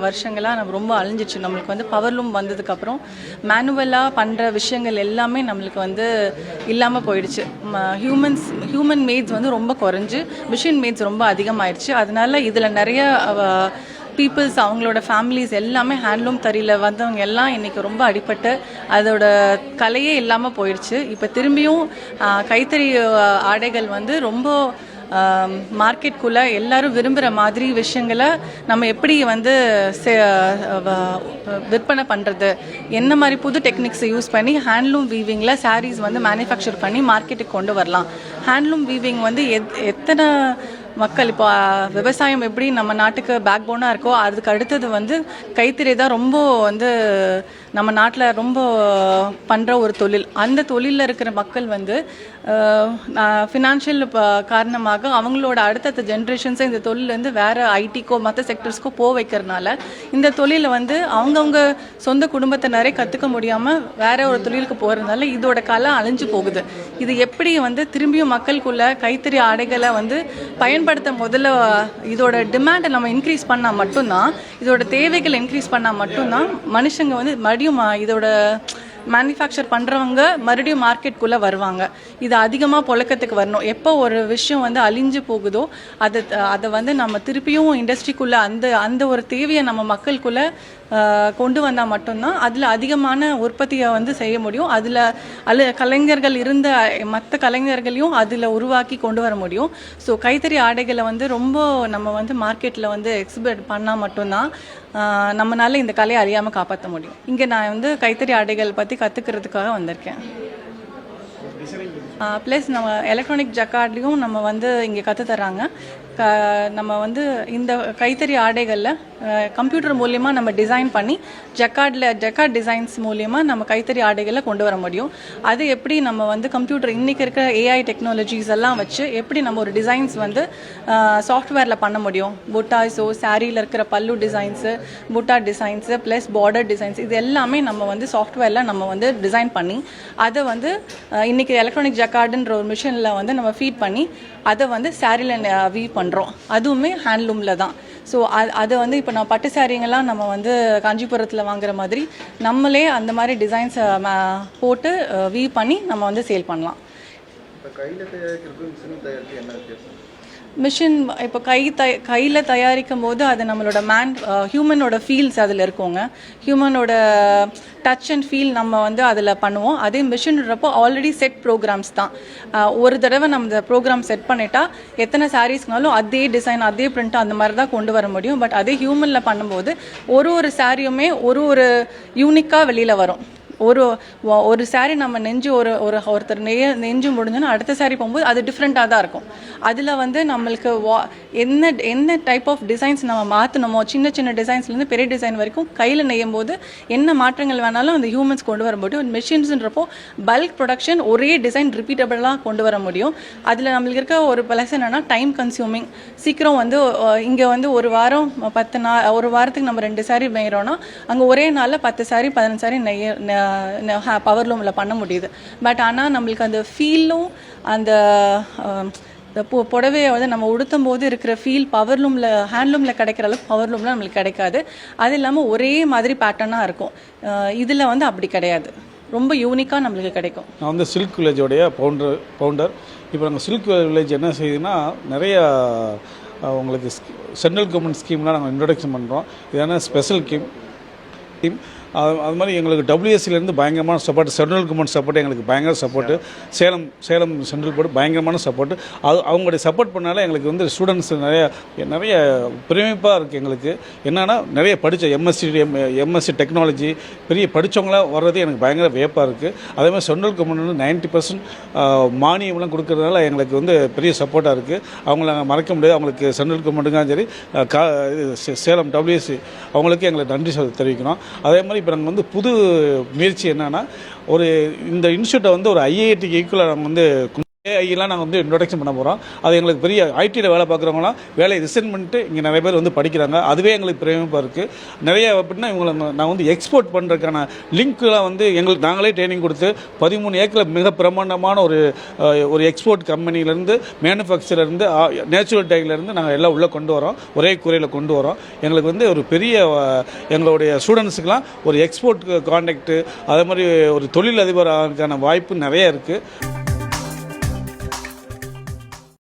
வருஷங்களாக நம்ம ரொம்ப அழிஞ்சிச்சு. நம்மளுக்கு வந்து பவர்லூம் வந்ததுக்கப்புறம் மேனுவலாக பண்ணுற விஷயங்கள் எல்லாமே நம்மளுக்கு வந்து இல்லாமல் போயிடுச்சு. ஹியூமன் மேட்ஸ் வந்து ரொம்ப குறைஞ்சி மிஷின் மேட்ஸ் ரொம்ப அதிகமாகிடுச்சு. அதனால இதில் நிறைய பீப்புள்ஸ் அவங்களோட ஃபேமிலிஸ் எல்லாமே ஹேண்ட்லூம் தறியில் வந்தவங்க எல்லாம் இன்றைக்கி ரொம்ப அடிபட்டு அதோட கலையே இல்லாமல் போயிடுச்சு. இப்போ திரும்பியும் கைத்தறி ஆடைகள் வந்து ரொம்ப மார்க்கெட்குள்ளே எல்லாரும் விரும்புகிற மாதிரி விஷயங்களை நம்ம எப்படி வந்து விற்பனை பண்ணுறது, என்ன மாதிரி புது டெக்னிக்ஸை யூஸ் பண்ணி ஹேண்ட்லூம் வீவிங்கில் சாரீஸ் வந்து மேனுஃபேக்சர் பண்ணி மார்க்கெட்டுக்கு கொண்டு வரலாம். ஹேண்ட்லூம் வீவிங் வந்து எத்தனை மக்கள் இப்போ விவசாயம் எப்படி நம்ம நாட்டுக்கு பேக் போனாக இருக்கோ அதுக்கு அடுத்தது வந்து கைத்தறி தான் ரொம்ப வந்து நம்ம நாட்டில் ரொம்ப பண்ணுற ஒரு தொழில். அந்த தொழிலில் இருக்கிற மக்கள் வந்து ஃபினான்ஷியல் காரணமாக அவங்களோட அடுத்தடுத்த ஜென்ரேஷன்ஸை இந்த தொழில் வந்து வேறு ஐடிக்கோ மற்ற செக்டர்ஸ்க்கோ வைக்கிறதுனால இந்த தொழிலை வந்து அவங்கவுங்க சொந்த குடும்பத்தினரே கற்றுக்க முடியாமல் வேற ஒரு தொழிலுக்கு போகிறதுனால இதோட கலை அழிஞ்சு போகுது. இது எப்படி வந்து திரும்பியும் மக்களுக்குள்ள கைத்தறி ஆடைகளை வந்து பயன்படுத்த முதல்ல இதோட டிமாண்டை நம்ம இன்க்ரீஸ் பண்ணால் மட்டும்தான், இதோட தேவைகளை இன்க்ரீஸ் பண்ணால் மட்டும்தான் மனுஷங்க வந்து மறுபடியும் இதோட மேனுஃபேக்சர் பண்ணுறவங்க மறுபடியும் மார்க்கெட்டுக்குள்ளே வருவாங்க. இது அதிகமாக புழக்கத்துக்கு வரணும். எப்போ ஒரு விஷயம் வந்து அழிஞ்சு போகுதோ அதை வந்து நம்ம திருப்பியும் இண்டஸ்ட்ரிக்குள்ளே அந்த ஒரு தேவையை நம்ம மக்களுக்குள்ளே கொண்டு வந்தால் மட்டும்தான் அதில் அதிகமான உற்பத்தியை வந்து செய்ய முடியும். அதில் கலைஞர்கள் இருந்த மற்ற கலைஞர்களையும் அதில் உருவாக்கி கொண்டு வர முடியும். ஸோ கைத்தறி ஆடைகளை வந்து ரொம்ப நம்ம வந்து மார்க்கெட்டில் வந்து எக்ஸிபிட் பண்ணால் மட்டும்தான் நம்மளால இந்த கலையை அறியாமல் காப்பாற்ற முடியும். இங்கே நான் வந்து கைத்தறி ஆடைகள் பற்றி கற்றுக்கிறதுக்காக வந்திருக்கேன். ப்ளஸ் நம்ம எலக்ட்ரானிக் ஜக்கார்ட்லேயும் நம்ம வந்து இங்கே கற்றுத்தராங்க. நம்ம வந்து இந்த கைத்தறி ஆடைகளில் கம்ப்யூட்டர் மூலியமாக நம்ம டிசைன் பண்ணி ஜக்கார்ட் டிசைன்ஸ் மூலியமாக நம்ம கைத்தறி ஆடைகளை கொண்டு வர முடியும். அது எப்படி நம்ம வந்து கம்ப்யூட்டர் இன்றைக்கி இருக்கிற ஏஐ டெக்னாலஜிஸ் எல்லாம் வச்சு எப்படி நம்ம ஒரு டிசைன்ஸ் வந்து சாஃப்ட்வேரில் பண்ண முடியும். புட்டாஸோ சாரியில் இருக்கிற பல்லு டிசைன்ஸு, புட்டா டிசைன்ஸு ப்ளஸ் பார்டர் டிசைன்ஸ் இது எல்லாமே நம்ம வந்து சாஃப்ட்வேரில் நம்ம வந்து டிசைன் பண்ணி அதை வந்து இன்றைக்கி எலக்ட்ரானிக் ஜக்கார்டுன்ற ஒரு மிஷினில் வந்து நம்ம ஃபீட் பண்ணி அதை வந்து சாரியில் வீவ் பண்ணுறோம். அதுவுமே ஹேண்ட்லூமில் தான். ஸோ அதை வந்து இப்போ நான் பட்டு சாரீங்கெல்லாம் நம்ம வந்து காஞ்சிபுரத்தில் வாங்குற மாதிரி நம்மளே அந்த மாதிரி டிசைன்ஸை போட்டு வீவ் பண்ணி நம்ம வந்து சேல் பண்ணலாம். மிஷின் இப்போ கையில் தயாரிக்கும் போது அது நம்மளோட ஹியூமனோட ஃபீல்ஸ் அதில் இருக்குங்க. ஹியூமனோட டச் அண்ட் ஃபீல் நம்ம வந்து அதில் பண்ணுவோம். அதே மிஷின்றப்போ ஆல்ரெடி செட் ப்ரோக்ராம்ஸ் தான். ஒரு தடவை நம்ம இந்த ப்ரோக்ராம் செட் பண்ணிட்டா எத்தனை சாரீஸ்னாலும் அதே டிசைன் அதே பிரிண்ட் அந்த மாதிரி தான் கொண்டு வர முடியும். பட் அதே ஹியூமனில் பண்ணும்போது ஒரு சாரியுமே ஒரு யூனிக்காக வெளியில் வரும். ஒரு சாரீ நம்ம ஒருத்தர் நெஞ்சு முடிஞ்சோன்னா அடுத்த சாரீ போகும்போது அது டிஃப்ரெண்ட்டாக தான் இருக்கும். அதில் வந்து நம்மளுக்கு என்ன டைப் ஆஃப் டிசைன்ஸ் நம்ம மாற்றணுமோ, சின்ன சின்ன டிசைன்ஸ்லேருந்து பெரிய டிசைன் வரைக்கும் கையில் நெய்யும் போது என்ன மாற்றங்கள் வேணாலும் அந்த ஹியூமன்ஸ் கொண்டு வர முடியும். மெஷின்ஸ்ன்றப்போ பல்க் ப்ரொடக்ஷன் ஒரே டிசைன் ரிப்பீட்டபிளாக கொண்டு வர முடியும். அதில் நம்மளுக்கு இருக்க ஒரு ப்ளஸ் என்னென்னா டைம் கன்சியூமிங். சீக்கிரம் வந்து இங்கே வந்து ஒரு வாரத்துக்கு நம்ம 2 சாரீ நெய்கிறோன்னா அங்கே ஒரே நாளில் 10 சாரீ 15 சாரீ பவர்லூமில் பண்ண முடியுது. பட் ஆனால் நம்மளுக்கு அந்த ஃபீலும் அந்த புடவையை வந்து நம்ம உடுத்தும் போது இருக்கிற ஃபீல் பவர்லூமில் ஹேண்ட்லூமில் கிடைக்கிற அளவுக்கு பவர்லூமில் நம்மளுக்கு கிடைக்காது. அது இல்லாமல் ஒரே மாதிரி பேட்டர்னாக இருக்கும். இதில் வந்து அப்படி கிடையாது, ரொம்ப யூனிக்காக நம்மளுக்கு கிடைக்கும். நான் வந்து சில்க் வில்லேஜோடைய பவுண்டர். இப்போ நாங்கள் சில்க் வில்லேஜ் என்ன செய்யுதுன்னா நிறைய உங்களுக்கு சென்ட்ரல் கவர்மெண்ட் ஸ்கீம்லாம் நாங்கள் இன்ட்ரொடக்ஷன் பண்ணுறோம். இதான ஸ்பெஷல் ஸ்கீம். அது மாதிரி எங்களுக்கு டபிள்யூஎஸ்சிலேருந்து பயங்கரமான சப்போர்ட், சென்ட்ரல் கவர்மெண்ட் சப்போர்ட் எங்களுக்கு பயங்கர சப்போர்ட்டு, சேலம் சென்ட்ரல் போர்டு பயங்கரமான சப்போர்ட்டு. அவங்களுடைய சப்போர்ட் பண்ணால எங்களுக்கு வந்து ஸ்டூடெண்ட்ஸ் நிறைய பிரமிப்பாக இருக்குது. எங்களுக்கு என்னென்னா நிறைய படித்த எம்எஸ்சி டெக்னாலஜி பெரிய படித்தவங்களாம் வர்றது எனக்கு பயங்கர வியப்பாக இருக்குது. அதே மாதிரி சென்ட்ரல் கவர்மெண்ட் வந்து 90% மானியம்லாம் கொடுக்கறதுனால எங்களுக்கு வந்து பெரிய சப்போர்ட்டாக இருக்குது. அவங்கள மறக்க முடியாது. அவங்களுக்கு சென்ட்ரல் கவர்மெண்ட்டுக்கும் சரி சேலம் டபிள்யூஎஸ்சி அவங்களுக்கு எங்களுக்கு நன்றி தெரிவிக்கணும். அதே மாதிரி இப்போ நாங்கள் வந்து புது முயற்சி என்னென்னா இந்த இன்ஸ்டியூட்டை வந்து ஒரு ஐஐடிக்கு ஈக்குவலாக நம்ம வந்து ஏஐலாம் நாங்கள் வந்து இன்ட்ரொடக்ஷன் பண்ண போகிறோம். அது எங்களுக்கு பெரிய ஐடியில் வேலை பார்க்குறவங்களாம் வேலையை ரிசைன் பண்ணிட்டு இங்கே நிறைய பேர் வந்து படிக்கிறாங்க. அதுவே எங்களுக்கு பிரேமிப்பாக இருக்குது. நிறைய எப்படின்னா இவங்களை நான் வந்து எக்ஸ்போர்ட் பண்ணுறதுக்கான லிங்க்லாம் வந்து எங்களுக்கு நாங்களே ட்ரைனிங் கொடுத்து 13 ஏக்கரில் மிக பிரமாண்டமான ஒரு எக்ஸ்போர்ட் கம்பெனிலேருந்து மேனுஃபேக்சர்லேருந்து நேச்சுரல் டைலேருந்து நாங்கள் எல்லாம் உள்ளே கொண்டு வரோம். ஒரே குறையில் கொண்டு வரோம். எங்களுக்கு வந்து ஒரு பெரிய எங்களுடைய ஸ்டூடெண்ட்ஸுக்கெலாம் ஒரு எக்ஸ்போர்ட் கான்டாக்ட் அதே மாதிரி ஒரு தொழிலதிபர் ஆகிறதுக்கான வாய்ப்பு நிறைய இருக்குது.